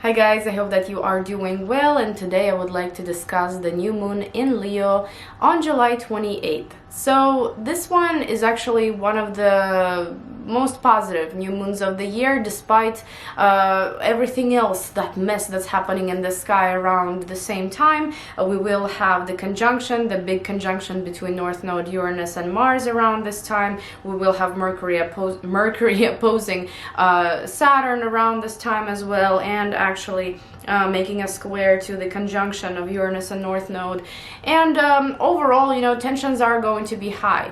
Hi guys, I hope that you are doing well, and today I would like to discuss the new moon in Leo on July 28th. So this one is actually one of the most positive new moons of the year, despite everything else, that mess that's happening in the sky around the same time. We will have the conjunction, the big conjunction between North Node Uranus and Mars around this time. We will have Mercury opposing Saturn around this time as well, and actually making a square to the conjunction of Uranus and North Node. And overall, you know, tensions are going to be high.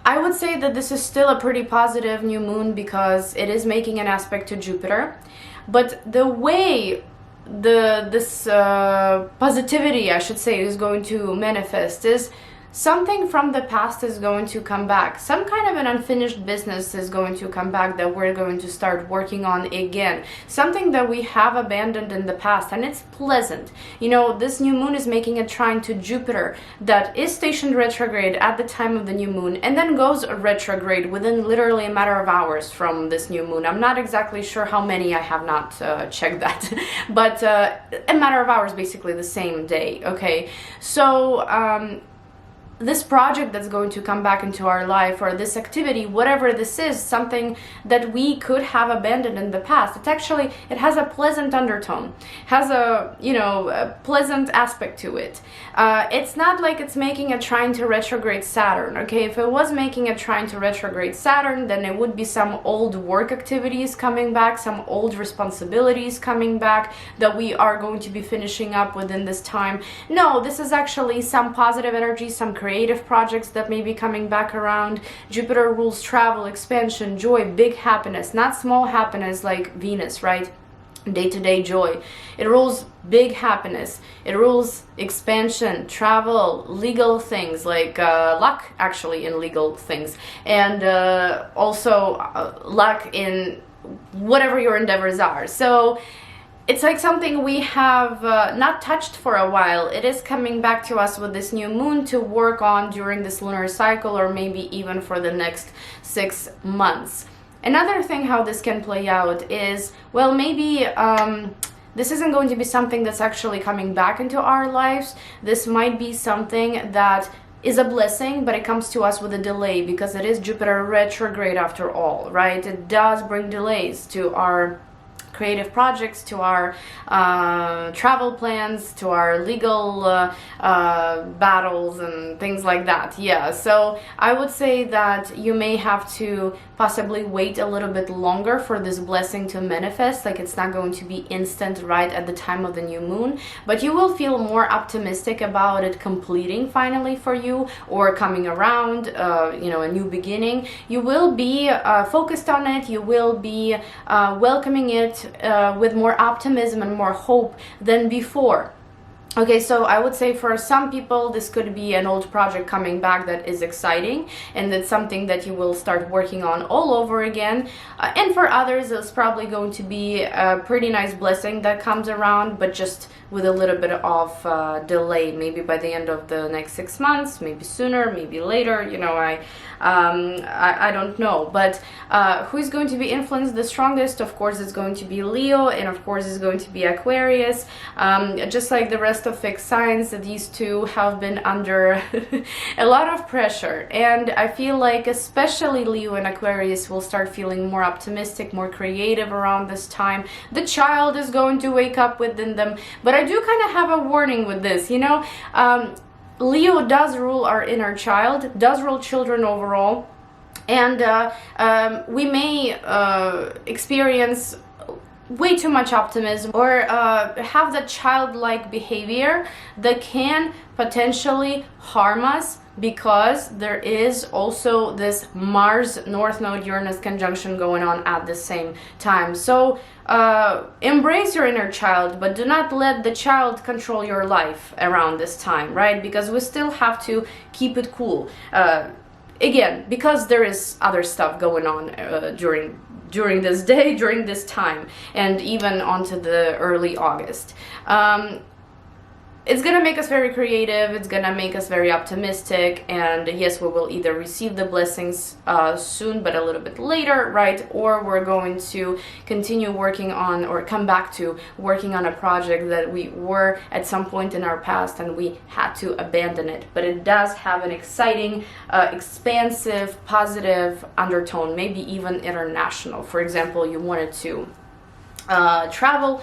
I would say that this is still a pretty positive new moon because it is making an aspect to Jupiter, but the way this positivity, I should say, is going to manifest is something from the past is going to come back. Some kind of an unfinished business is going to come back that we're going to start working on again. Something that we have abandoned in the past, and it's pleasant. You know, this new moon is making a trine to Jupiter that is stationed retrograde at the time of the new moon and then goes retrograde within literally a matter of hours from this new moon. I'm not exactly sure how many, I have not checked that, but a matter of hours, basically the same day. Okay, so this project that's going to come back into our life, or this activity, whatever this is, something that we could have abandoned in the past, it has a pleasant undertone, has a, you know, a pleasant aspect to it. It's not like it's making a trine to retrograde Saturn. Okay, if it was making a trine to retrograde Saturn, then it would be some old work activities coming back, some old responsibilities coming back that we are going to be finishing up within this time. No, this is actually some positive energy, some creative projects that may be coming back around. Jupiter rules travel, expansion, joy, big happiness, not small happiness like Venus, right? Day-to-day joy. It rules big happiness. It rules expansion, travel, legal things like luck, actually, in legal things, and also luck in whatever your endeavors are. So it's like something we have not touched for a while. It is coming back to us with this new moon to work on during this lunar cycle, or maybe even for the next 6 months. Another thing how this can play out is, well, maybe this isn't going to be something that's actually coming back into our lives. This might be something that is a blessing, but it comes to us with a delay because it is Jupiter retrograde after all, right? It does bring delays to our creative projects, to our travel plans, to our legal battles and things like that. Yeah, so I would say that you may have to possibly wait a little bit longer for this blessing to manifest. Like, it's not going to be instant right at the time of the new moon, but you will feel more optimistic about it completing finally for you, or coming around, you know, a new beginning. You will be focused on it. You will be welcoming it with more optimism and more hope than before. Okay, so I would say for some people this could be an old project coming back that is exciting, and that's something that you will start working on all over again. And for others, it's probably going to be a pretty nice blessing that comes around, but just with a little bit of delay, maybe by the end of the next 6 months, maybe sooner, maybe later. You know, I don't know. But who is going to be influenced the strongest? Of course, it's going to be Leo, and of course, it's going to be Aquarius. Just like the rest of fixed signs, these two have been under a lot of pressure, and I feel like especially Leo and Aquarius will start feeling more optimistic, more creative around this time. The child is going to wake up within them, but I do kind of have a warning with this, you know. Leo does rule our inner child, does rule children overall, and we may experience way too much optimism, or have that childlike behavior that can potentially harm us, because there is also this Mars North Node Uranus conjunction going on at the same time. So embrace your inner child, but do not let the child control your life around this time, right? Because we still have to keep it cool. Again, because there is other stuff going on during this day, during this time, and even onto the early August. it's gonna make us very creative, it's gonna make us very optimistic, and yes, we will either receive the blessings soon but a little bit later, right, or we're going to continue working on, or come back to working on a project that we were at some point in our past and we had to abandon it. But it does have an exciting, expansive, positive undertone, maybe even international. For example, you wanted to travel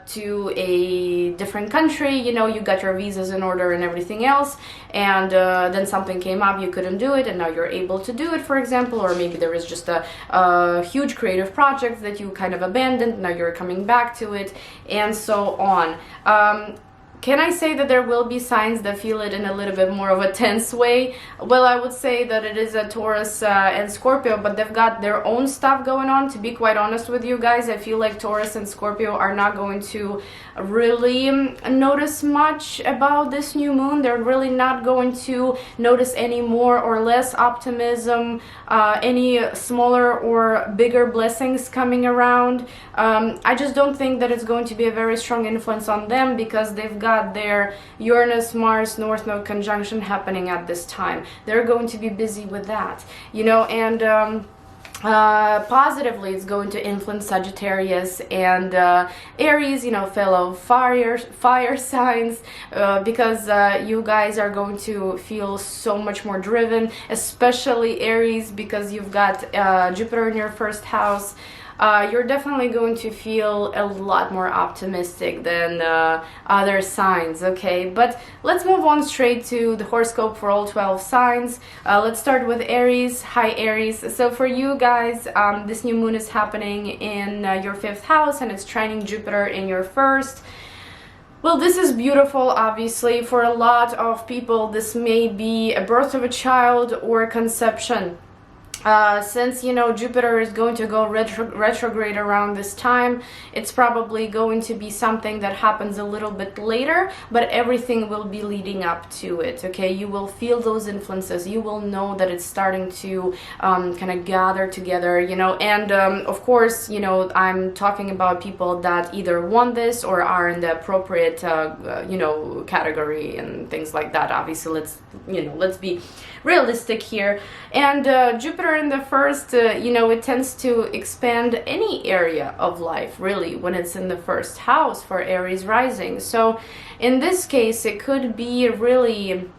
to a different country, you know, you got your visas in order and everything else, and then something came up, you couldn't do it, and now you're able to do it, for example. Or maybe there is just a huge creative project that you kind of abandoned, now you're coming back to it, and so on. Can I say that there will be signs that feel it in a little bit more of a tense way? Well, I would say that it is a Taurus and Scorpio, but they've got their own stuff going on. To be quite honest with you guys, I feel like Taurus and Scorpio are not going to really notice much about this new moon. They're really not going to notice any more or less optimism, any smaller or bigger blessings coming around. I just don't think that it's going to be a very strong influence on them, because they've got their Uranus-Mars North Node conjunction happening at this time. They're going to be busy with that, you know, and positively it's going to influence Sagittarius and Aries, you know, fellow fire signs, because you guys are going to feel so much more driven, especially Aries, because you've got Jupiter in your first house. You're definitely going to feel a lot more optimistic than other signs, okay? But let's move on straight to the horoscope for all 12 signs. Let's start with Aries. Hi, Aries. So for you guys, this new moon is happening in your 5th house, and it's trining Jupiter in your 1st. Well, this is beautiful, obviously. For a lot of people, this may be a birth of a child or a conception. Since, you know, Jupiter is going to go retrograde around this time, it's probably going to be something that happens a little bit later, but everything will be leading up to it, okay? You will feel those influences. You will know that it's starting to kind of gather together, you know, and of course, you know, I'm talking about people that either want this or are in the appropriate, you know, category and things like that. Obviously, let's be realistic here. And Jupiter in the 1st, you know, it tends to expand any area of life, really, when it's in the 1st house for Aries rising. So in this case, it could be really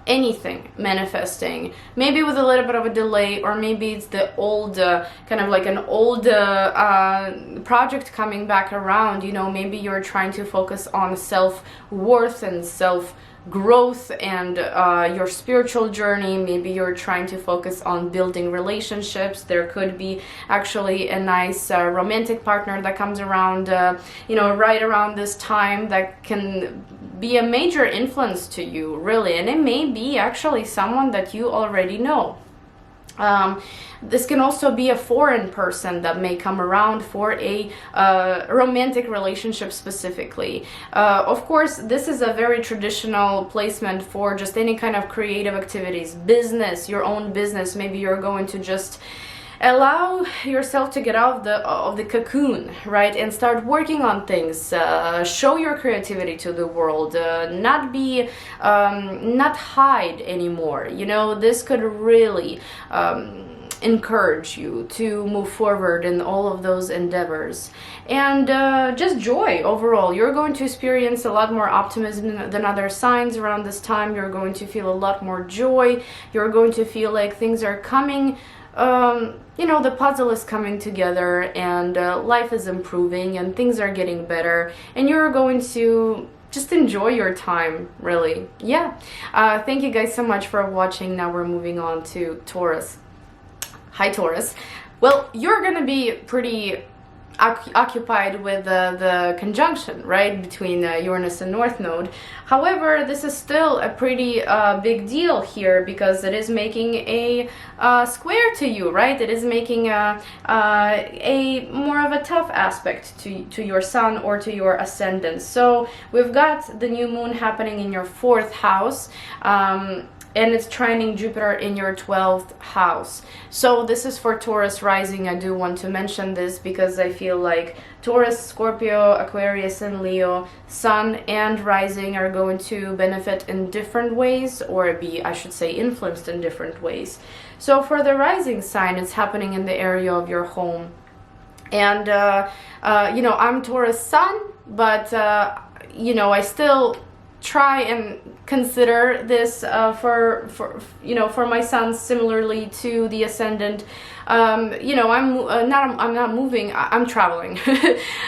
anything manifesting, maybe with a little bit of a delay, or maybe it's the old kind of like an old project coming back around. You know, maybe you're trying to focus on self-worth and self-growth and your spiritual journey. Maybe you're trying to focus on building relationships. There could be actually a nice romantic partner that comes around, you know, right around this time, that can be a major influence to you, really. And it may be actually someone that you already know. This can also be a foreign person that may come around for a romantic relationship specifically. Of course, this is a very traditional placement for just any kind of creative activities, business, your own business. Maybe you're going to just allow yourself to get out of the cocoon, right, and start working on things. Show your creativity to the world. Not hide anymore. You know, this could really encourage you to move forward in all of those endeavors. And just joy overall. You're going to experience a lot more optimism than other signs around this time. You're going to feel a lot more joy. You're going to feel like things are coming, you know, the puzzle is coming together, and life is improving, and things are getting better, and you're going to just enjoy your time, really. Yeah. Thank you guys so much for watching. Now we're moving on to Taurus. Hi, Taurus. Well, you're gonna be pretty occupied with the conjunction, right, between Uranus and North Node. However, this is still a pretty big deal here, because it is making a square to you, right? It is making a more of a tough aspect to your sun or to your ascendant. So we've got the new moon happening in your 4th house. and it's trining Jupiter in your 12th house. So this is for Taurus rising. I do want to mention this because I feel like Taurus, Scorpio, Aquarius, and Leo, sun and rising are going to benefit in different ways, or be, I should say, influenced in different ways. So for the rising sign, it's happening in the area of your home. And, you know, I'm Taurus sun, but, you know, I still try and consider this for you know, for my son, similarly to the ascendant. You know, I'm not moving, I'm traveling.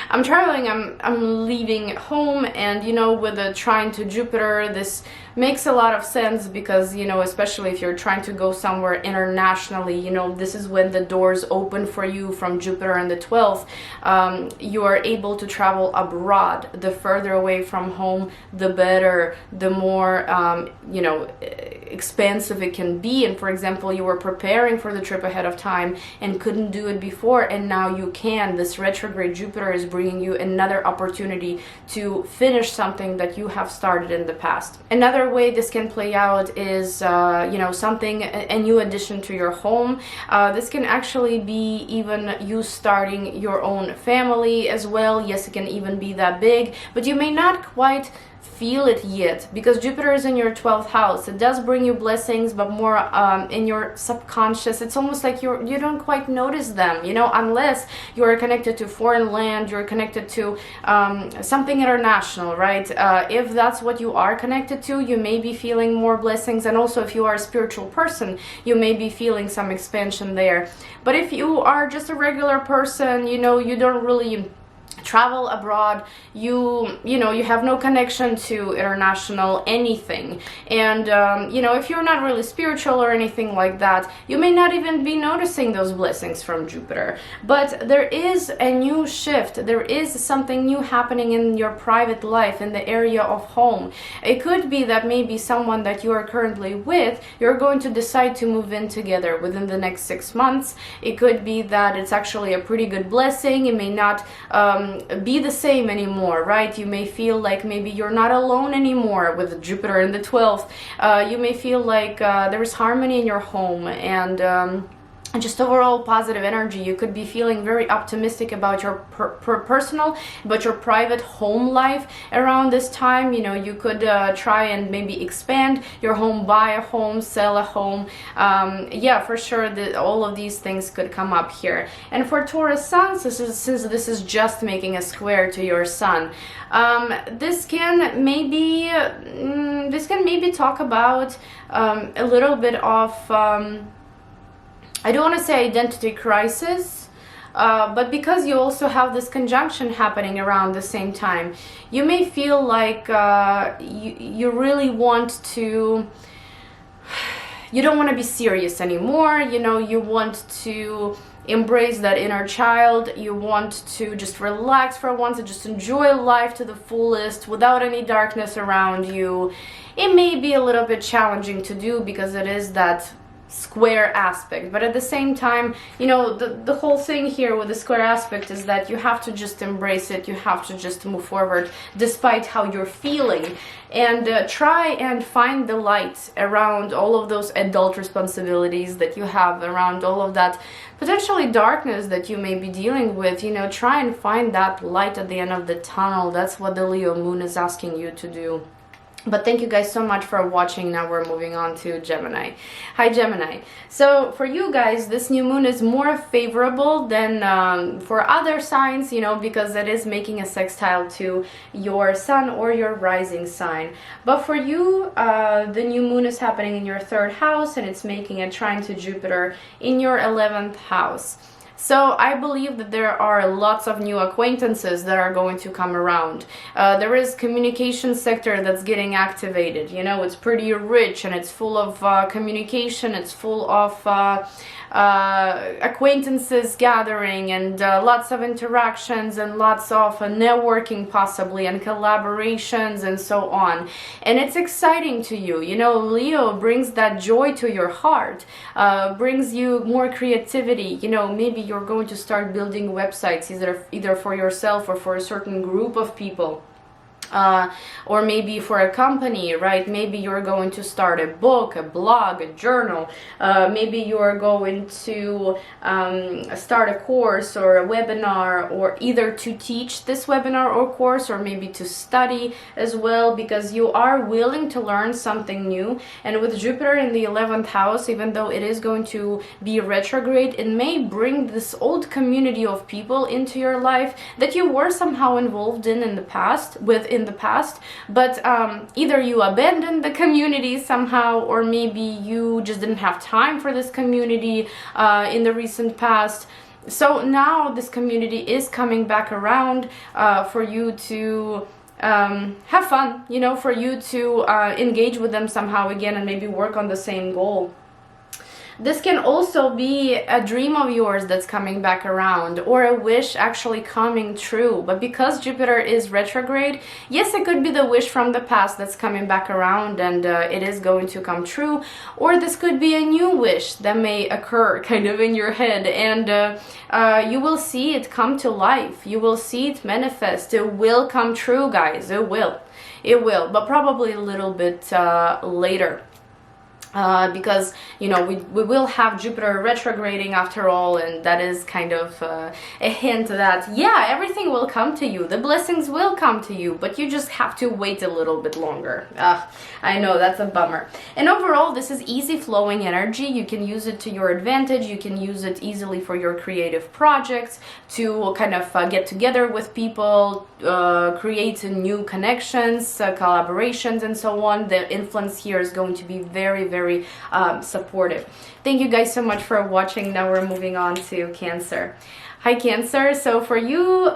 I'm traveling, I'm leaving home, and you know, with the trine to Jupiter, this makes a lot of sense because, you know, especially if you're trying to go somewhere internationally, you know, this is when the doors open for you from Jupiter in the 12th. You are able to travel abroad. The further away from home, the better, the more, you know, expansive it can be. And for example, you were preparing for the trip ahead of time and couldn't do it before, and now you can. This retrograde Jupiter is bringing you another opportunity to finish something that you have started in the past. Another way this can play out is, you know, something, a new addition to your home. This can actually be even you starting your own family as well. Yes, it can even be that big, but you may not quite feel it yet because Jupiter is in your 12th house. It does bring you blessings, but more in your subconscious. It's almost like you don't quite notice them, you know, unless you are connected to foreign land, you're connected to something international, right? If that's what you are connected to, you may be feeling more blessings, and also if you are a spiritual person, you may be feeling some expansion there. But if you are just a regular person, you know, you don't really travel abroad, you know, you have no connection to international anything, and you know, if you're not really spiritual or anything like that, you may not even be noticing those blessings from Jupiter. But there is a new shift, there is something new happening in your private life, in the area of home. It could be that maybe someone that you are currently with, you're going to decide to move in together within the next 6 months. It could be that it's actually a pretty good blessing. It may not be the same anymore, right? You may feel like maybe you're not alone anymore with Jupiter in the 12th. You may feel like there is harmony in your home, and just overall positive energy. You could be feeling very optimistic about your personal, but your private home life around this time. You know, you could try and maybe expand your home, buy a home, sell a home. Yeah, for sure, all of these things could come up here. And for Taurus sun, since this is just making a square to your sun, this can maybe talk about a little bit of I don't want to say identity crisis, but because you also have this conjunction happening around the same time, you may feel like you really want to, you don't want to be serious anymore, you know, you want to embrace that inner child, you want to just relax for once and just enjoy life to the fullest without any darkness around you. It may be a little bit challenging to do because it is that square aspect, but at the same time, you know, the whole thing here with the square aspect is that you have to just embrace it, you have to just move forward despite how you're feeling, and try and find the light around all of those adult responsibilities that you have, around all of that potentially darkness that you may be dealing with. You know, try and find that light at the end of the tunnel. That's what the Leo moon is asking you to do. But thank you guys so much for watching. Now we're moving on to Gemini. Hi Gemini. So for you guys, this new moon is more favorable than for other signs, you know, because it is making a sextile to your sun or your rising sign. But for you, the new moon is happening in your 3rd house, and it's making a trine to Jupiter in your 11th house. So I believe that there are lots of new acquaintances that are going to come around. There is communication sector that's getting activated. You know, it's pretty rich and it's full of communication. It's full of acquaintances gathering, and lots of interactions, and lots of networking possibly, and collaborations, and so on. And it's exciting to you. You know, Leo brings that joy to your heart, brings you more creativity. You know, maybe you're going to start building websites, either for yourself or for a certain group of people. or maybe for a company, right? Maybe you're going to start a book, a blog, a journal. Maybe you're going to start a course or a webinar, or either to teach this webinar or course, or maybe to study as well, because you are willing to learn something new. And with Jupiter in the 11th house, even though it is going to be retrograde, it may bring this old community of people into your life that you were somehow involved in the past, but either you abandoned the community somehow, or maybe you just didn't have time for this community in the recent past. So now this community is coming back around for you to have fun, you know, for you to engage with them somehow again and maybe work on the same goal. This can also be a dream of yours that's coming back around, or a wish actually coming true. But because Jupiter is retrograde, yes, it could be the wish from the past that's coming back around, and it is going to come true. Or this could be a new wish that may occur kind of in your head, and you will see it come to life. You will see it manifest. It will come true, guys. It will, but probably a little bit later. Because, you know, we will have Jupiter retrograding after all, and that is kind of a hint that, yeah, everything will come to you. The blessings will come to you, but you just have to wait a little bit longer. I know, that's a bummer. And overall, this is easy flowing energy. You can use it to your advantage. You can use it easily for your creative projects, to kind of get together with people, create new connections, collaborations, and so on. The influence here is going to be very, very supportive. Thank you guys so much for watching. Now we're moving on to Cancer. Hi Cancer. So for you,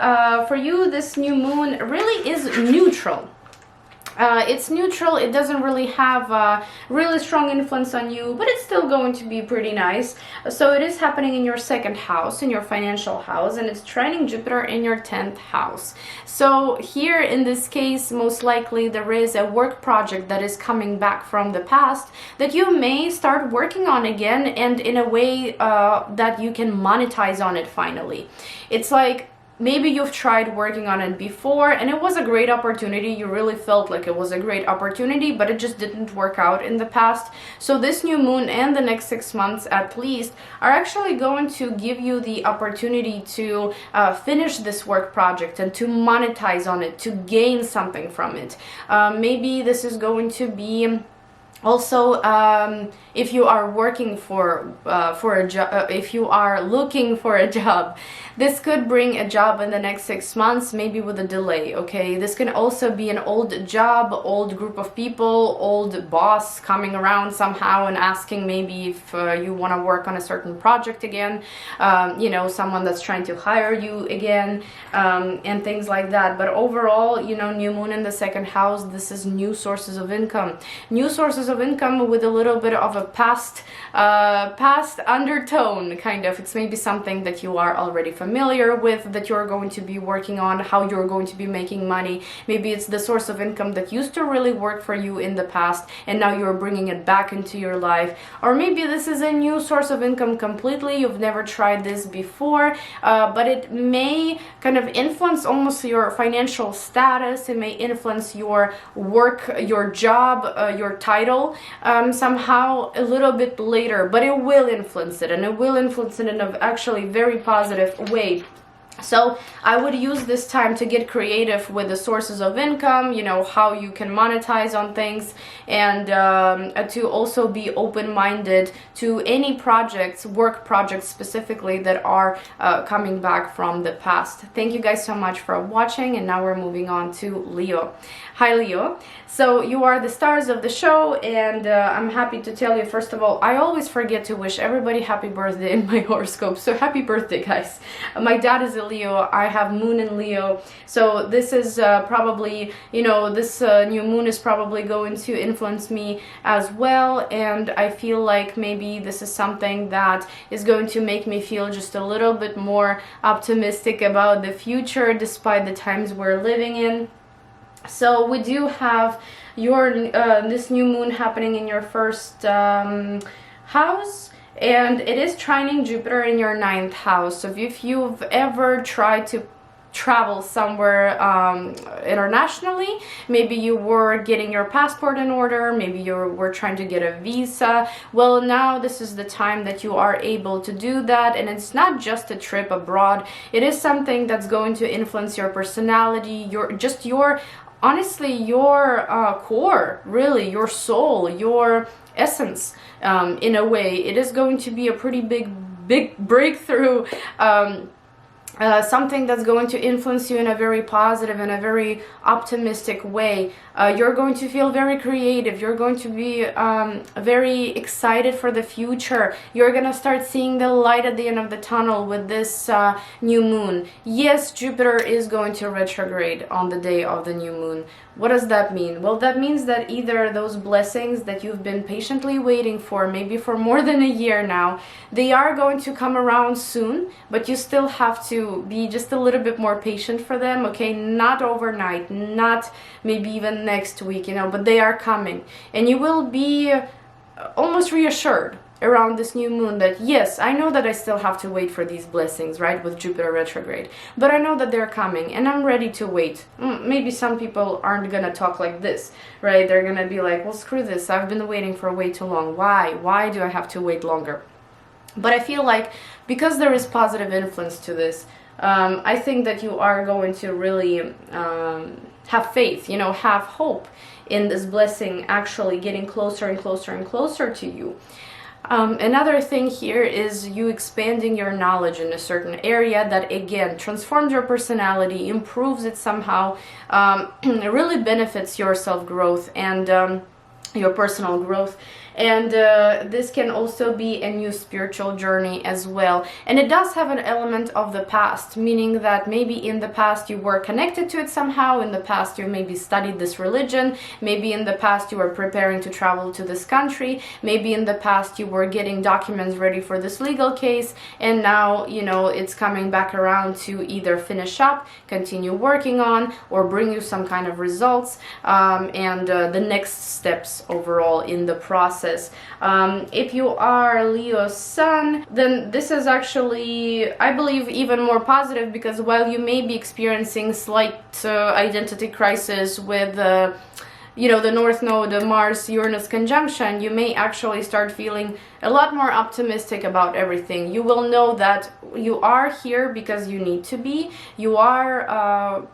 this new moon really is neutral. It's neutral. It doesn't really have a really strong influence on you, but it's still going to be pretty nice. So it is happening in your second house, in your financial house, and it's trining Jupiter in your 10th house. So here in this case, most likely there is a work project that is coming back from the past that you may start working on again, and in a way that you can monetize on it finally. It's like, maybe you've tried working on it before and it was a great opportunity. You really felt like it was a great opportunity, but it just didn't work out in the past. So this new moon and the next 6 months at least are actually going to give you the opportunity to finish this work project and to monetize on it, to gain something from it. Maybe this is going to be also, if you are working for a job, if you are looking for a job, this could bring a job in the next 6 months, maybe with a delay, okay? This can also be an old job, old group of people, old boss coming around somehow and asking maybe if you want to work on a certain project again, you know, someone that's trying to hire you again, and things like that. But overall, you know, new moon in the second house, this is new sources of income. New sources of income with a little bit of a past undertone, kind of. It's maybe something that you are already familiar with, that you're going to be working on, how you're going to be making money. Maybe it's the source of income that used to really work for you in the past and now you're bringing it back into your life. Or maybe this is a new source of income completely. You've never tried this before, but it may kind of influence almost your financial status. It may influence your work, your job, your title somehow a little bit later, but it will influence it, and it will influence it in an actually very positive way. So I would use this time to get creative with the sources of income, you know, how you can monetize on things, and to also be open-minded to any projects, work projects specifically, that are coming back from the past. Thank you guys so much for watching, and now we're moving on to Leo. Hi Leo. So you are the stars of the show, and I'm happy to tell you, first of all, I always forget to wish everybody happy birthday in my horoscope, so happy birthday guys. My dad is a Leo, I have moon in Leo, so this is probably, you know, this new moon is probably going to influence me as well, and I feel like maybe this is something that is going to make me feel just a little bit more optimistic about the future despite the times we're living in. So we do have your this new moon happening in your first house, and it is trining Jupiter in your 9th house. So if you've ever tried to travel somewhere internationally. Maybe you were getting your passport in order, maybe you were trying to get a visa. Well, now this is the time that you are able to do that, and it's not just a trip abroad. It is something that's going to influence your personality, honestly, your core, really, your soul, your essence. In a way, it is going to be a pretty big breakthrough, something that's going to influence you in a very positive and a very optimistic way. You're going to feel very creative. You're going to be very excited for the future. You're going to start seeing the light at the end of the tunnel with this new moon. Yes, Jupiter is going to retrograde on the day of the new moon. What does that mean? Well, that means that either those blessings that you've been patiently waiting for, maybe for more than a year now, they are going to come around soon, but you still have to be just a little bit more patient for them, okay? Not overnight, not maybe even next week, you know, but they are coming. And you will be almost reassured around this new moon that, yes, I know that I still have to wait for these blessings, right, with Jupiter retrograde, but I know that they're coming and I'm ready to wait. Maybe some people aren't gonna talk like this, right? They're gonna be like, well, screw this, I've been waiting for way too long. Why do I have to wait longer? But I feel like because there is positive influence to this, I think that you are going to really have faith, you know, have hope in this blessing actually getting closer and closer and closer to you. Another thing here is you expanding your knowledge in a certain area that, again, transforms your personality, improves it somehow, it really benefits your self-growth and your personal growth. And this can also be a new spiritual journey as well. And it does have an element of the past, meaning that maybe in the past you were connected to it somehow, in the past you maybe studied this religion, maybe in the past you were preparing to travel to this country, maybe in the past you were getting documents ready for this legal case, and now, you know, it's coming back around to either finish up, continue working on, or bring you some kind of results, and the next steps overall in the process. If you are Leo sun, then this is actually, I believe, even more positive, because while you may be experiencing slight identity crisis with you know, the North Node, the Mars-Uranus conjunction, you may actually start feeling a lot more optimistic about everything. You will know that you are here because you need to be. You are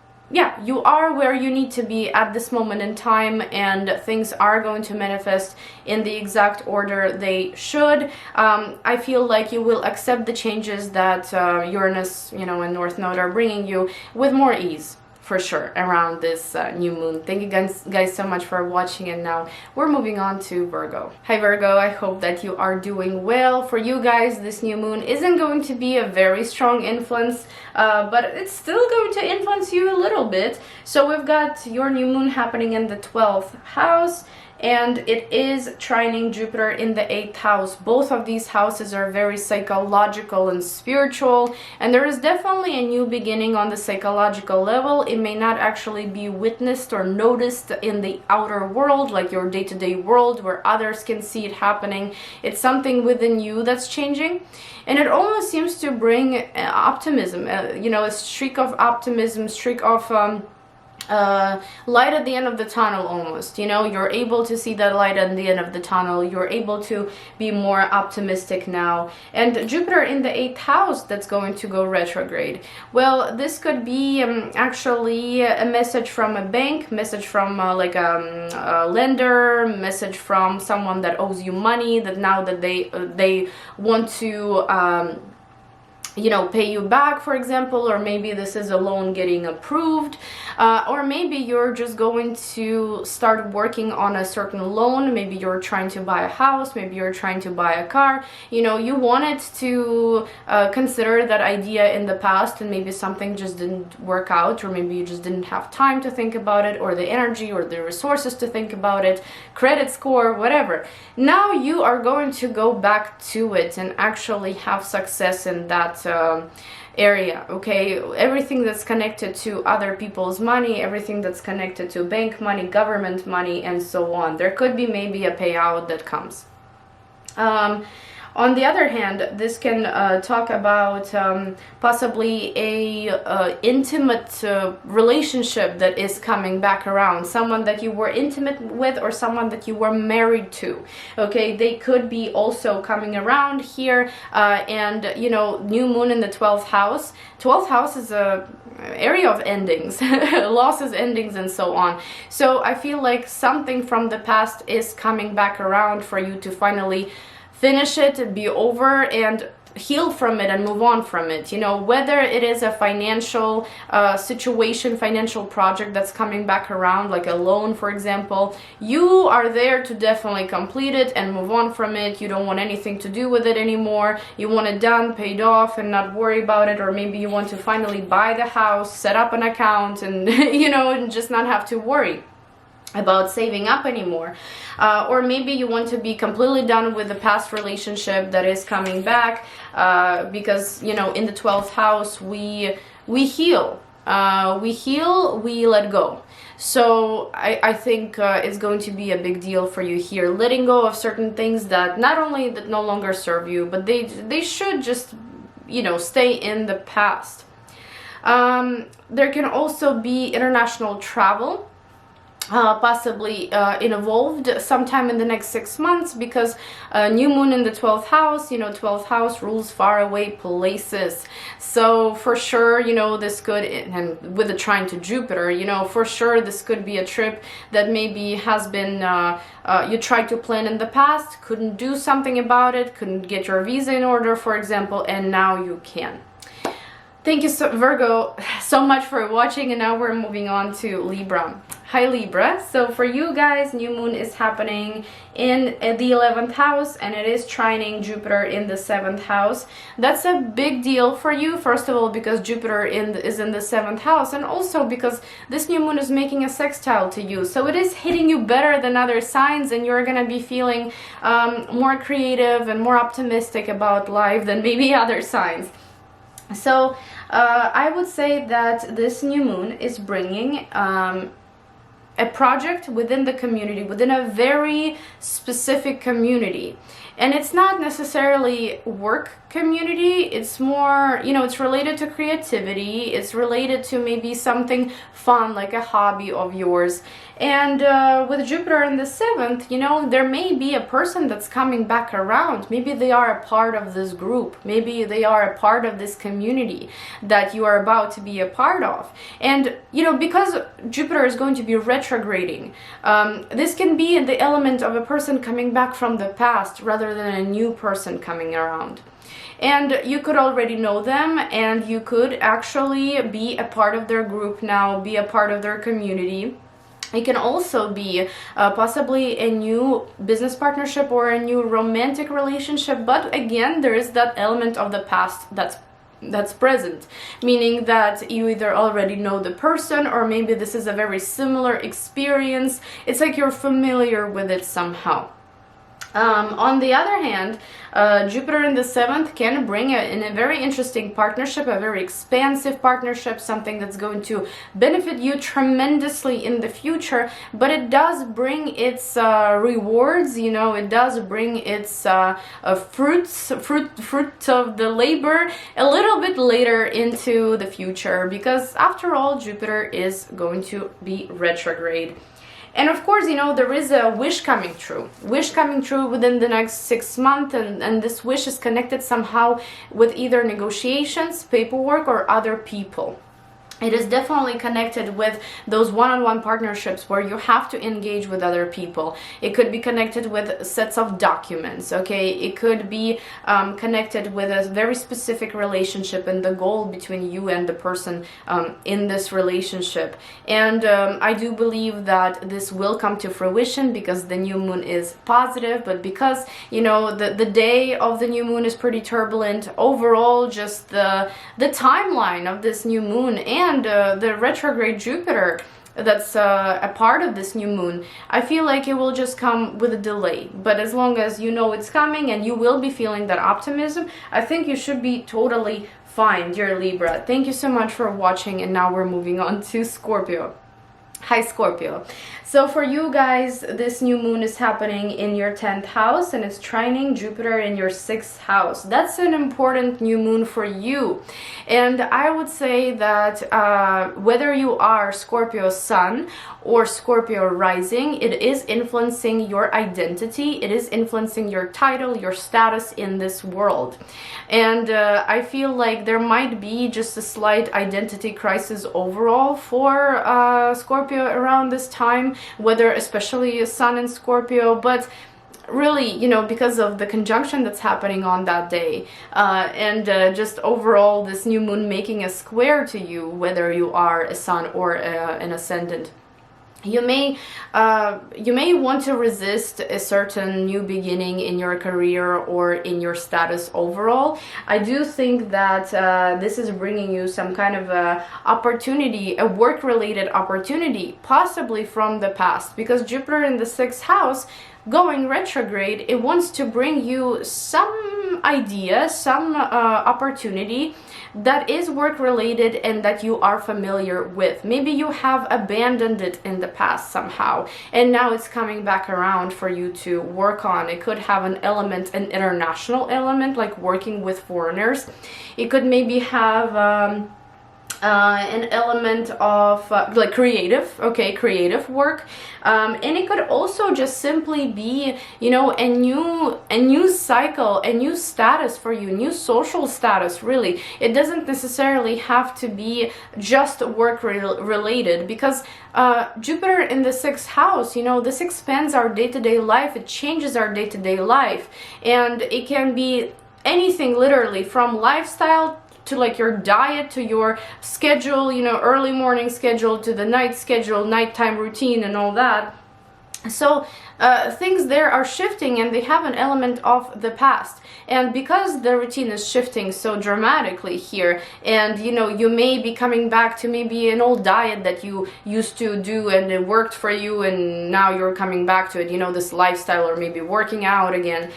you are where you need to be at this moment in time, and things are going to manifest in the exact order they should. I feel like you will accept the changes that Uranus, you know, and North Node are bringing you with more ease, for sure, around this new moon. Thank you guys so much for watching, and now we're moving on to Virgo. Hi Virgo, I hope that you are doing well. For you guys, this new moon isn't going to be a very strong influence, but it's still going to influence you a little bit. So we've got your new moon happening in the 12th house, and it is trining Jupiter in the 8th house. Both of these houses are very psychological and spiritual, and there is definitely a new beginning on the psychological level. It may not actually be witnessed or noticed in the outer world, like your day-to-day world where others can see it happening. It's something within you that's changing, and it almost seems to bring optimism, you know, a streak of optimism, streak of light at the end of the tunnel almost. You know, you're able to see that light at the end of the tunnel. You're able to be more optimistic now. And Jupiter in the 8th house that's going to go retrograde. Well, this could be actually a message from a bank, message from like a lender, message from someone that owes you money, that now that they want to you know, pay you back, for example, or maybe this is a loan getting approved, or maybe you're just going to start working on a certain loan. Maybe you're trying to buy a house, maybe you're trying to buy a car. You know, you wanted to consider that idea in the past, and maybe something just didn't work out, or maybe you just didn't have time to think about it, or the energy or the resources to think about it, credit score, whatever. Now you are going to go back to it and actually have success in that area, okay? Everything that's connected to other people's money, everything that's connected to bank money, government money, and so on. There could be maybe a payout that comes. On the other hand, this can talk about possibly a intimate relationship that is coming back around, someone that you were intimate with or someone that you were married to. Okay, they could be also coming around here, and you know, new moon in the 12th house. 12th house is a area of endings, losses, endings, and so on. So I feel like something from the past is coming back around for you to finally finish it, be over, and heal from it and move on from it. You know, whether it is a financial situation, financial project that's coming back around, like a loan, for example, you are there to definitely complete it and move on from it. You don't want anything to do with it anymore. You want it done, paid off, and not worry about it. Or maybe you want to finally buy the house, set up an account, and you know, and just not have to worry about saving up anymore. Or maybe you want to be completely done with the past relationship that is coming back, because, you know, in the 12th house we heal, we let go. So I think it's going to be a big deal for you here, letting go of certain things that not only that no longer serve you, but they should just, you know, stay in the past. There can also be international travel, possibly involved sometime in the next 6 months, because new moon in the 12th house, you know, 12th house rules far away places. So for sure, you know, this could, and with the trine to Jupiter, you know, for sure this could be a trip that maybe has been you tried to plan in the past, couldn't do something about it, couldn't get your visa in order, for example, and now you can. Thank you, Virgo, so much for watching, and now we're moving on to Libra. Hi Libra, so for you guys, new moon is happening in the 11th house, and it is trining Jupiter in the 7th house. That's a big deal for you, first of all, because Jupiter is in the 7th house, and also because this new moon is making a sextile to you. So it is hitting you better than other signs, and you're gonna be feeling more creative and more optimistic about life than maybe other signs. So I would say that this new moon is bringing a project within the community, within a very specific community. And it's not necessarily work community, it's more, you know, it's related to creativity, it's related to maybe something fun, like a hobby of yours. And with Jupiter in the 7th, you know, there may be a person that's coming back around. Maybe they are a part of this group. Maybe they are a part of this community that you are about to be a part of. And, you know, because Jupiter is going to be retrograding, this can be the element of a person coming back from the past rather than a new person coming around. And you could already know them, and you could actually be a part of their group now, be a part of their community. It can also be possibly a new business partnership or a new romantic relationship, but again, there is that element of the past that's present, meaning that you either already know the person, or maybe this is a very similar experience. It's like you're familiar with it somehow. On the other hand, Jupiter in the 7th can bring in a very interesting partnership, a very expansive partnership, something that's going to benefit you tremendously in the future, but it does bring its rewards, you know, it does bring its fruit of the labor a little bit later into the future, because after all, Jupiter is going to be retrograde. And of course, you know, there is a wish coming true within the next 6 months, and this wish is connected somehow with either negotiations, paperwork, or other people. It is definitely connected with those one-on-one partnerships where you have to engage with other people. It could be connected with sets of documents, okay? It could be connected with a very specific relationship and the goal between you and the person in this relationship. And I do believe that this will come to fruition because the new moon is positive, but because, you know, the day of the new moon is pretty turbulent, overall, just the timeline of this new moon and the retrograde Jupiter that's a part of this new moon, I feel like it will just come with a delay. But as long as you know it's coming and you will be feeling that optimism, I think you should be totally fine, dear Libra. Thank you so much for watching, and now we're moving on to Scorpio. Hi Scorpio. So for you guys, this new moon is happening in your 10th house and it's trining Jupiter in your 6th house. That's an important new moon for you. And I would say that whether you are Scorpio sun or Scorpio rising, it is influencing your identity. It is influencing your title, your status in this world. And I feel like there might be just a slight identity crisis overall for Scorpio around this time, whether especially Sun in Scorpio, but really, you know, because of the conjunction that's happening on that day, and just overall this new moon making a square to you, whether you are a Sun or an ascendant. You may want to resist a certain new beginning in your career or in your status overall. I do think that this is bringing you some kind of a opportunity, a work-related opportunity, possibly from the past, because Jupiter in the 6th house going retrograde, it wants to bring you some idea, some opportunity that is work related and that you are familiar with. Maybe you have abandoned it in the past somehow and now it's coming back around for you to work on. It could have an element, an international element, like working with foreigners. It could maybe have an element of like creative work, and it could also just simply be, you know, a new cycle, a new status for you, new social status. Really, it doesn't necessarily have to be just work related, because Jupiter in the 6th house, you know, this expands our day-to-day life. It changes our day-to-day life, and it can be anything, literally, from lifestyle to like your diet, to your schedule, you know, early morning schedule to the night schedule, nighttime routine and all that. So things there are shifting and they have an element of the past. And because the routine is shifting so dramatically here, and you know, you may be coming back to maybe an old diet that you used to do and it worked for you, and now you're coming back to it, you know, this lifestyle, or maybe working out again.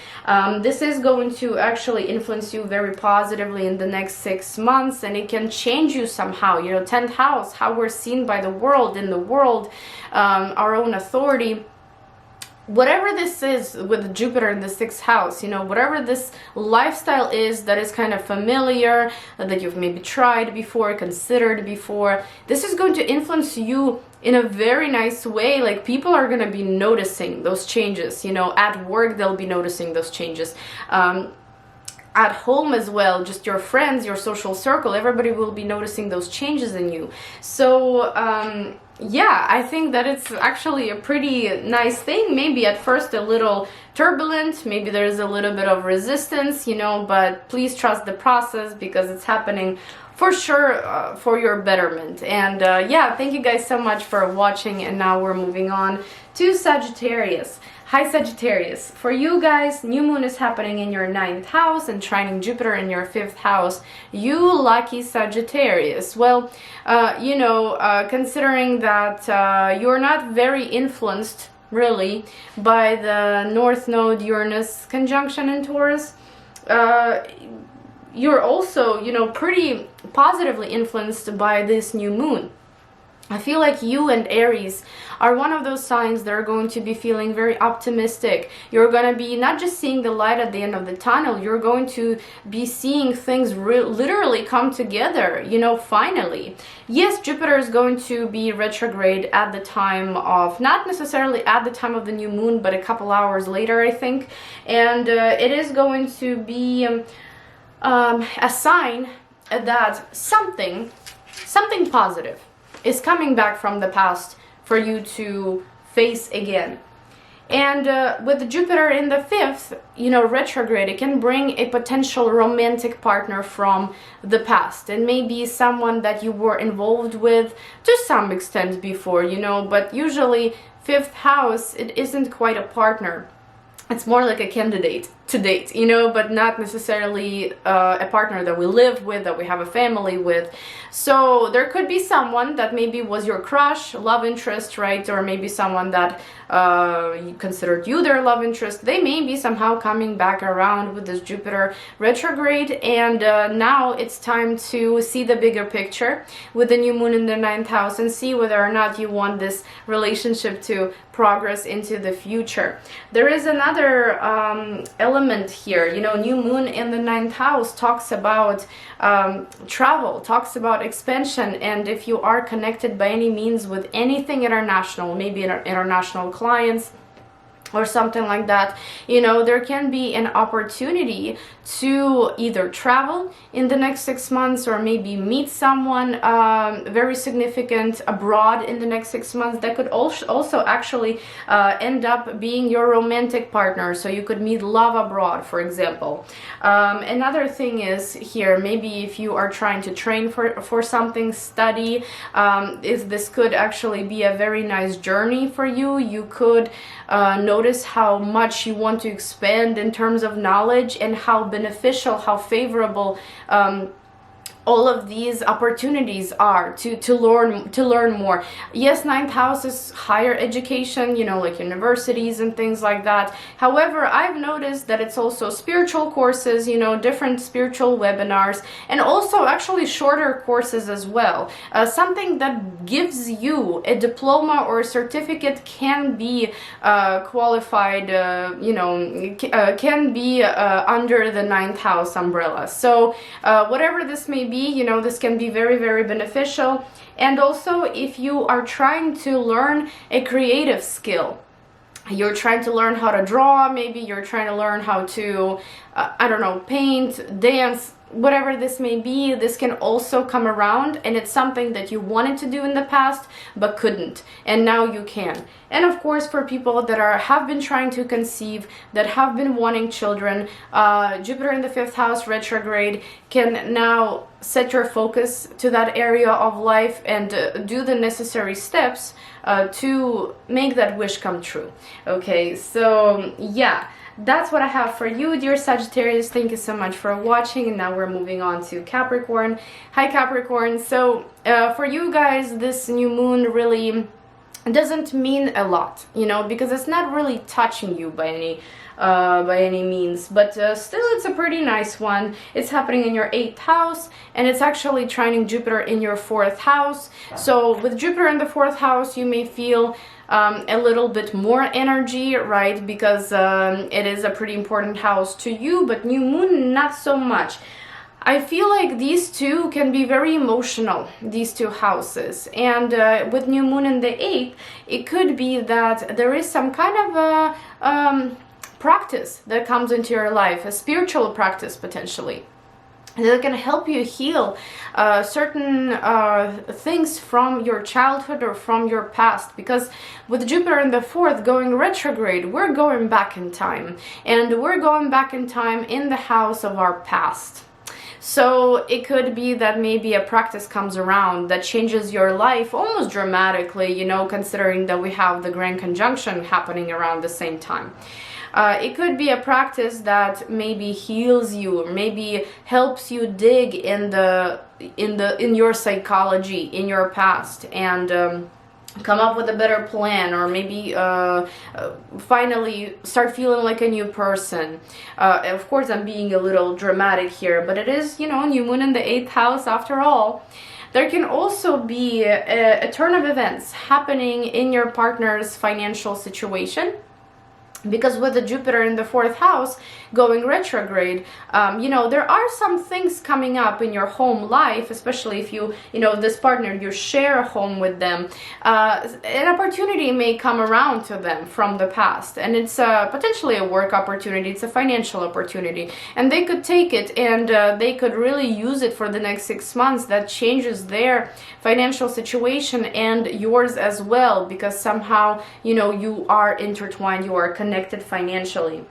This is going to actually influence you very positively in the next 6 months, and it can change you somehow. You know, 10th house, how we're seen by the world, in the world, our own authority. Whatever this is with Jupiter in the 6th house, you know, whatever this lifestyle is that is kind of familiar, that you've maybe tried before, considered before, this is going to influence you in a very nice way. Like, people are going to be noticing those changes, you know, at work they'll be noticing those changes. At home as well, just your friends, your social circle, everybody will be noticing those changes in you. So, yeah, I think that it's actually a pretty nice thing. Maybe at first a little turbulent, maybe there's a little bit of resistance, you know, but please trust the process, because it's happening for sure for your betterment. And yeah, thank you guys so much for watching, and now we're moving on to Sagittarius. Hi Sagittarius, for you guys, new moon is happening in your 9th house and trining Jupiter in your 5th house. You lucky Sagittarius. Well, you know, considering that you're not very influenced really by the North Node Uranus conjunction in Taurus, you're also, you know, pretty positively influenced by this new moon. I feel like you and Aries are one of those signs that are going to be feeling very optimistic. You're going to be not just seeing the light at the end of the tunnel, you're going to be seeing things literally come together, you know, finally. Yes, Jupiter is going to be retrograde at the time of, not necessarily at the time of the new moon, but a couple hours later, I think. And it is going to be a sign that something positive is coming back from the past for you to face again. And with Jupiter in the 5th, you know, retrograde, it can bring a potential romantic partner from the past, and maybe someone that you were involved with to some extent before, you know, but usually 5th house, it isn't quite a partner. It's more like a candidate. to date, you know, but not necessarily a partner that we live with, that we have a family with. So there could be someone that maybe was your crush, love interest, right? Or maybe someone that considered you their love interest. They may be somehow coming back around with this Jupiter retrograde, and now it's time to see the bigger picture with the new moon in the 9th house and see whether or not you want this relationship to progress into the future. There is another element here, you know, new moon in the 9th house talks about travel, talks about expansion, and if you are connected by any means with anything international, maybe international clients or something like that, you know, there can be an opportunity to either travel in the next 6 months or maybe meet someone very significant abroad in the next 6 months that could also actually end up being your romantic partner. So you could meet love abroad, for example. Another thing is here, maybe if you are trying to train for something, study, is this could actually be a very nice journey for you. You could notice how much you want to expand in terms of knowledge and how beneficial, how favorable all of these opportunities are to learn more. Yes, 9th house is higher education, you know, like universities and things like that. However, I've noticed that it's also spiritual courses, you know, different spiritual webinars, and also actually shorter courses as well. Something that gives you a diploma or a certificate can be qualified, you know, can be under the 9th house umbrella. So whatever this may be, you know, this can be very, very beneficial. And also, if you are trying to learn a creative skill, you're trying to learn how to draw, maybe you're trying to learn how to, I don't know, paint, dance, whatever this may be, this can also come around, and it's something that you wanted to do in the past but couldn't, and now you can. And of course, for people that have been trying to conceive, that have been wanting children, Jupiter in the 5th house retrograde can now set your focus to that area of life and do the necessary steps to make that wish come true. Okay, so yeah, that's what I have for you, dear Sagittarius. Thank you so much for watching, and now we're moving on to Capricorn. Hi Capricorn. So for you guys, this new moon really doesn't mean a lot, you know, because it's not really touching you by any means, but still it's a pretty nice one. It's happening in your 8th house, and it's actually trining Jupiter in your 4th house. So with Jupiter in the 4th house, you may feel a little bit more energy, right, because it is a pretty important house to you, but new moon not so much. I feel like these two can be very emotional, these two houses, and with new moon in the 8th, it could be that there is some kind of a practice that comes into your life, a spiritual practice potentially, that can help you heal certain things from your childhood or from your past. Because with Jupiter in the 4th going retrograde, we're going back in time, and we're going back in time in the house of our past. So it could be that maybe a practice comes around that changes your life almost dramatically, you know, considering that we have the Grand Conjunction happening around the same time. It could be a practice that maybe heals you, or maybe helps you dig in your psychology, in your past, and come up with a better plan, or maybe finally start feeling like a new person. Of course, I'm being a little dramatic here, but it is, you know, new moon in the 8th house after all. There can also be a turn of events happening in your partner's financial situation. Because with the Jupiter in the 4th house going retrograde, you know, there are some things coming up in your home life, especially if you know, this partner, you share a home with them. An opportunity may come around to them from the past, and it's potentially a work opportunity, it's a financial opportunity, and they could take it and they could really use it for the next 6 months. That changes their financial situation and yours as well, because somehow, you know, you are intertwined, you are connected financially.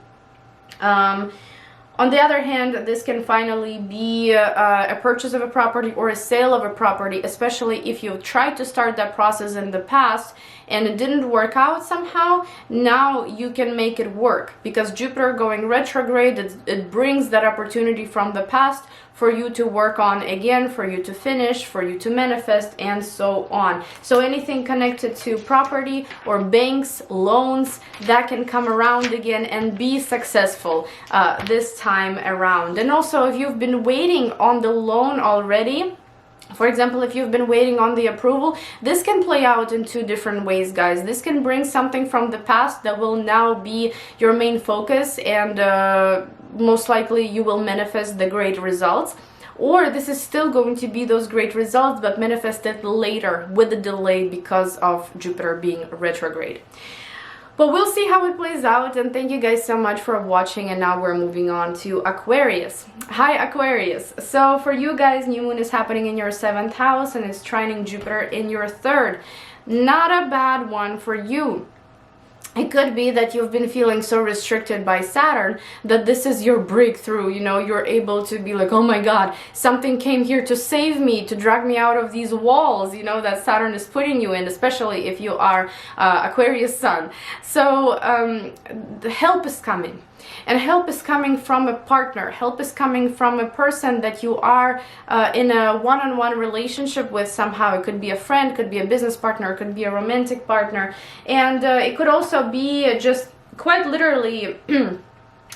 On the other hand, this can finally be a purchase of a property or a sale of a property, especially if you've tried to start that process in the past and it didn't work out somehow. Now you can make it work, because Jupiter going retrograde, it brings that opportunity from the past for you to work on again, for you to finish, for you to manifest, and so on. So anything connected to property or banks, loans, that can come around again and be successful this time around. And also, if you've been waiting on the loan already, for example, if you've been waiting on the approval, this can play out in two different ways, guys. This can bring something from the past that will now be your main focus, and most likely you will manifest the great results. Or this is still going to be those great results, but manifested later with a delay because of Jupiter being retrograde. But we'll see how it plays out, and thank you guys so much for watching. And now we're moving on to Aquarius. Hi Aquarius. So for you guys, new moon is happening in your 7th house and it's trining Jupiter in your 3rd. Not a bad one for you. It could be that you've been feeling so restricted by Saturn that this is your breakthrough. You know, you're able to be like, oh my God, something came here to save me, to drag me out of these walls, you know, that Saturn is putting you in, especially if you are Aquarius sun. So the help is coming. And help is coming from a partner. Help is coming from a person that you are in a one-on-one relationship with somehow. It could be a friend, could be a business partner, it could be a romantic partner. And it could also be just quite literally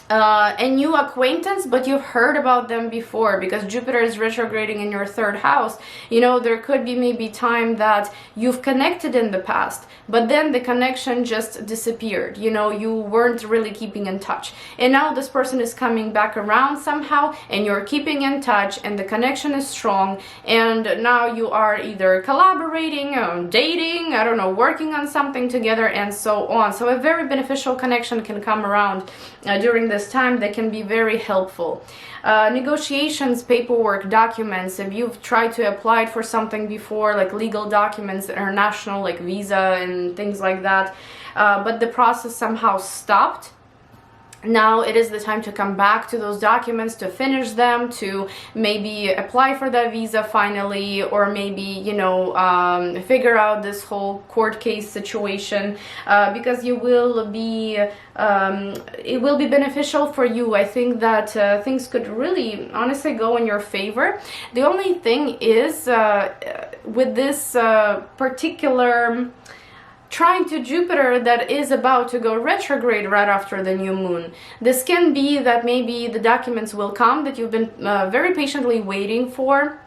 a new acquaintance, but you've heard about them before, because Jupiter is retrograding in your 3rd house. You know, there could be maybe time that you've connected in the past, but then the connection just disappeared. You know, you weren't really keeping in touch. And now this person is coming back around somehow, and you're keeping in touch, and the connection is strong. And now you are either collaborating, dating, I don't know, working on something together, and so on. So a very beneficial connection can come around during this time that can be very helpful. Negotiations, paperwork, documents, if you've tried to apply for something before, like legal documents, international, like visa and things like that, but the process somehow stopped. Now it is the time to come back to those documents, to finish them, to maybe apply for that visa finally, or maybe, you know, figure out this whole court case situation, because you will be, it will be beneficial for you. I think that things could really honestly go in your favor. The only thing is with this particular trying to Jupiter that is about to go retrograde right after the new moon, this can be that maybe the documents will come that you've been very patiently waiting for.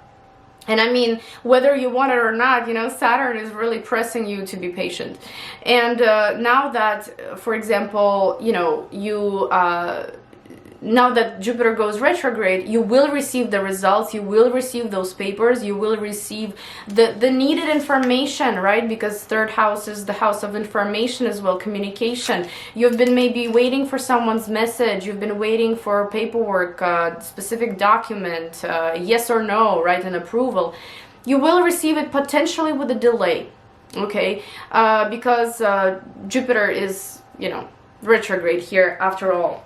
And I mean, whether you want it or not, you know, Saturn is really pressing you to be patient. And now that, for example, you know, you now that Jupiter goes retrograde, you will receive the results, you will receive those papers, you will receive the needed information, right? Because 3rd house is the house of information as well, communication. You've been maybe waiting for someone's message, you've been waiting for paperwork, specific document, yes or no, right, an approval. You will receive it potentially with a delay, okay? Because Jupiter is, you know, retrograde here after all.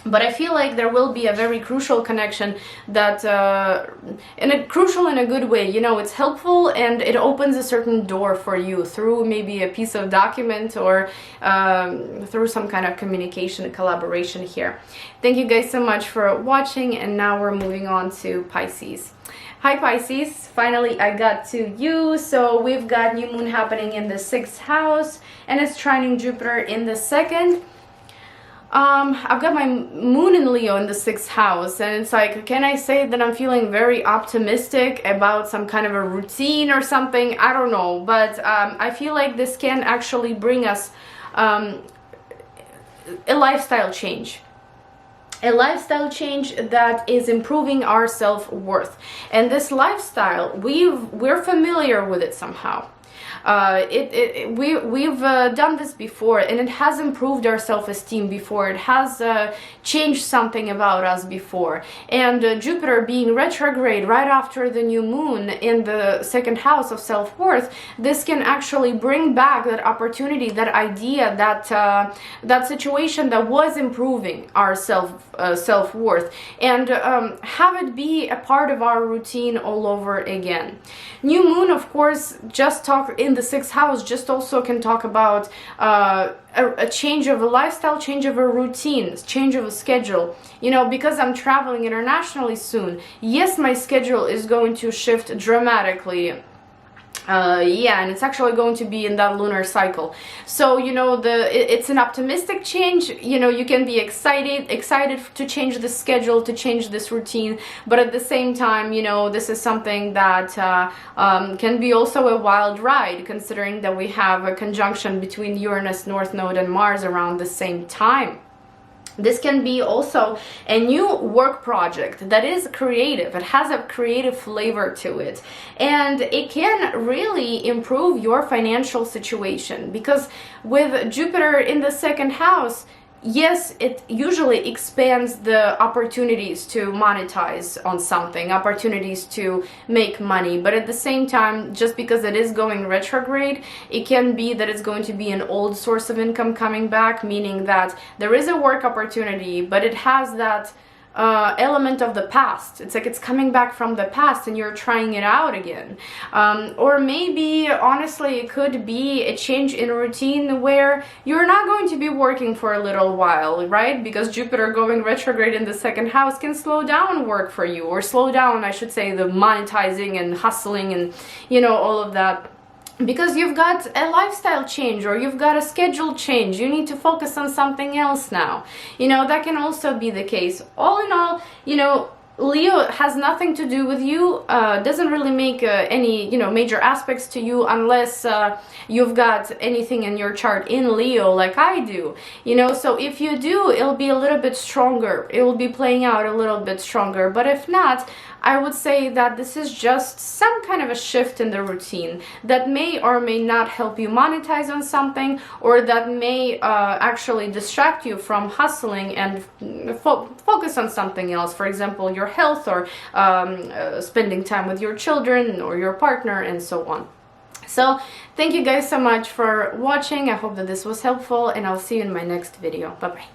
But I feel like there will be a very crucial connection that, crucial in a good way, you know, it's helpful and it opens a certain door for you through maybe a piece of document or through some kind of communication and collaboration here. Thank you guys so much for watching, and now we're moving on to Pisces. Hi Pisces, finally I got to you. So we've got new moon happening in the 6th house and it's trining Jupiter in the 2nd. I've got my moon in Leo in the 6th house, and it's like, can I say that I'm feeling very optimistic about some kind of a routine or something? I don't know, but I feel like this can actually bring us a lifestyle change. A lifestyle change that is improving our self-worth. And this lifestyle, we're familiar with it somehow. We've done this before, and it has improved our self-esteem before. It has changed something about us before. And Jupiter being retrograde right after the new moon in the second house of self-worth, this can actually bring back that opportunity, that idea, that situation that was improving our self-worth, and have it be a part of our routine all over again. New moon, of course, just talk in the sixth house, just also can talk about a change of a lifestyle, change of a routine, change of a schedule. You know, because I'm traveling internationally soon, yes, my schedule is going to shift dramatically. Yeah, and it's actually going to be in that lunar cycle. So, you know, it's an optimistic change. You know, you can be excited to change the schedule, to change this routine, but at the same time, you know, this is something that can be also a wild ride, considering that we have a conjunction between Uranus, North Node, and Mars around the same time. This can be also a new work project that is creative. It has a creative flavor to it, and it can really improve your financial situation, because with Jupiter in the second house, yes, it usually expands the opportunities to monetize on something, opportunities to make money, but at the same time, just because it is going retrograde, it can be that it's going to be an old source of income coming back, meaning that there is a work opportunity, but it has that element of the past. It's like it's coming back from the past and you're trying it out again. Or maybe, honestly, it could be a change in routine where you're not going to be working for a little while, right? Because Jupiter going retrograde in the second house can slow down work for you, or slow down, I should say, the monetizing and hustling and, you know, all of that. Because you've got a lifestyle change, or you've got a schedule change, you need to focus on something else now. You know, that can also be the case. All in all, you know, Leo has nothing to do with you, doesn't really make any, you know, major aspects to you, unless you've got anything in your chart in Leo like I do, you know. So if you do, it'll be a little bit stronger, it will be playing out a little bit stronger. But if not, I would say that this is just some kind of a shift in the routine that may or may not help you monetize on something, or that may actually distract you from hustling and focus on something else. For example, your health, or spending time with your children or your partner, and so on. So thank you guys so much for watching. I hope that this was helpful, and I'll see you in my next video. Bye bye.